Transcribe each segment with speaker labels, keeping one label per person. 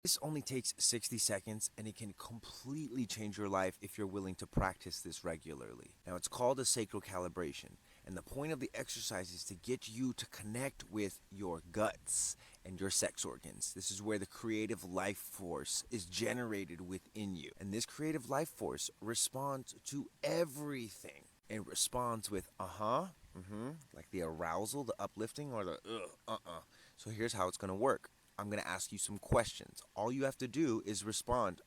Speaker 1: This only takes 60 seconds and it can completely change your life if you're willing to practice this regularly. Now, it's called a sacral calibration, and the point of the exercise is to get you to connect with your guts and your sex organs. This is where the creative life force is generated within you. And this creative life force responds to everything. It responds with like the arousal, the uplifting, or the So here's how it's going to work. I'm going to ask you some questions. All you have to do is respond,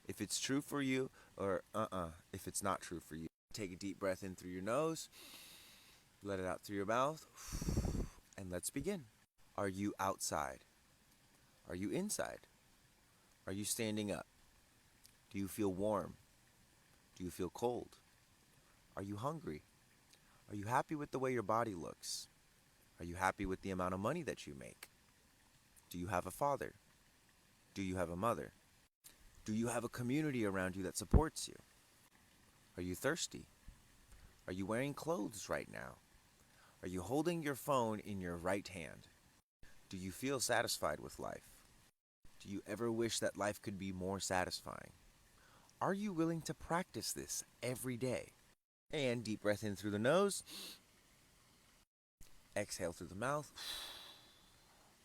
Speaker 1: if it's true for you, or if it's not true for you. Take a deep breath in through your nose, let it out through your mouth, and let's begin. Are you outside? Are you inside? Are you standing up? Do you feel warm? Do you feel cold? Are you hungry? Are you happy with the way your body looks? Are you happy with the amount of money that you make? Do you have a father? Do you have a mother? Do you have a community around you that supports you? Are you thirsty? Are you wearing clothes right now? Are you holding your phone in your right hand? Do you feel satisfied with life? Do you ever wish that life could be more satisfying? Are you willing to practice this every day? And deep breath in through the nose. Exhale through the mouth.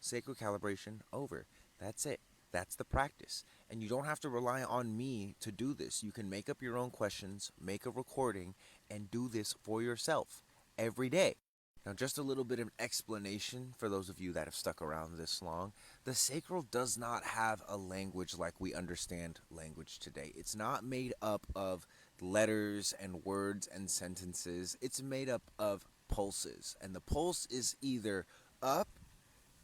Speaker 1: Sacral calibration over. That's it. That's the practice. And you don't have to rely on me to do this. You can make up your own questions, make a recording, and do this for yourself every day. Now, just a little bit of explanation for those of you that have stuck around this long. The sacral does not have a language like we understand language today. It's not made up of letters and words and sentences. It's made up of pulses. And the pulse is either up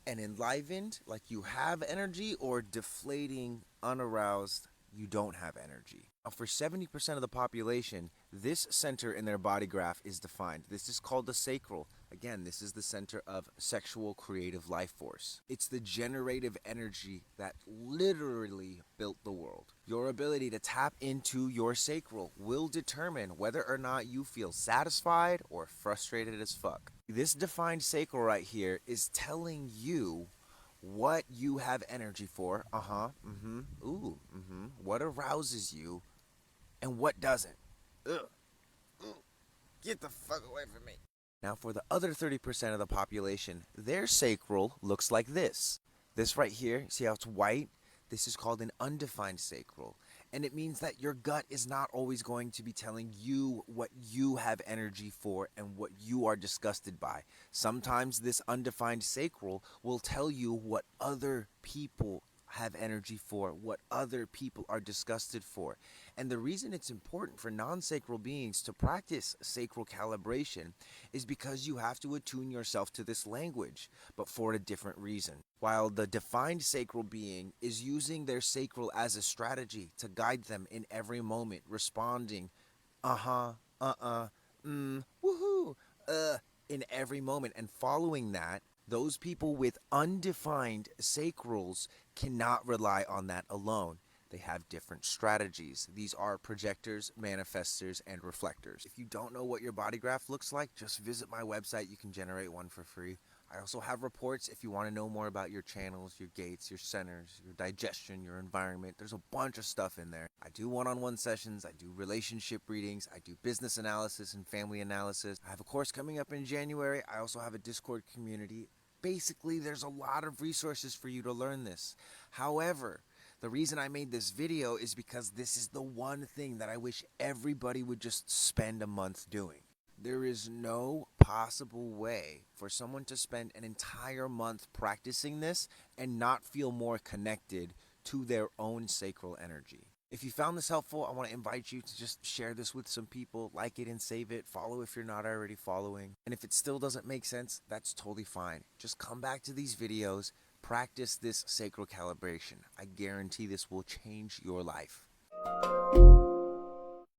Speaker 1: and enlivened, like you have energy, or deflating, unaroused, you don't have energy. Now, for 70% of the population, this center in their body graph is defined. This is called the sacral. Again, this is the center of sexual creative life force. It's the generative energy that literally built the world. Your ability to tap into your sacral will determine whether or not you feel satisfied or frustrated as fuck. This defined sacral right here is telling you what you have energy for, what arouses you, and what doesn't. Ugh. Get the fuck away from me. Now, for the other 30% of the population, their sacral looks like this. This right here, see how it's white? This is called an undefined sacral. And it means that your gut is not always going to be telling you what you have energy for and what you are disgusted by. Sometimes this undefined sacral will tell you what other people have energy for, what other people are disgusted for. And the reason it's important for non-sacral beings to practice sacral calibration is because you have to attune yourself to this language, but for a different reason. While the defined sacral being is using their sacral as a strategy to guide them in every moment, responding, woohoo, in every moment, and following that, those people with undefined sacrals cannot rely on that alone. They have different strategies. These are projectors, manifestors, and reflectors. If you don't know what your body graph looks like, just visit my website. You can generate one for free. I also have reports if you want to know more about your channels, your gates, your centers, your digestion, your environment. There's a bunch of stuff in there. I do one-on-one sessions. I do relationship readings. I do business analysis and family analysis. I have a course coming up in January. I also have a Discord community. Basically, there's a lot of resources for you to learn this. However, the reason I made this video is because this is the one thing that I wish everybody would just spend a month doing. There is no possible way for someone to spend an entire month practicing this and not feel more connected to their own sacral energy. If you found this helpful, I want to invite you to just share this with some people, like it and save it, follow if you're not already following. And if it still doesn't make sense, that's totally fine. Just come back to these videos, practice this sacral calibration. I guarantee this will change your life.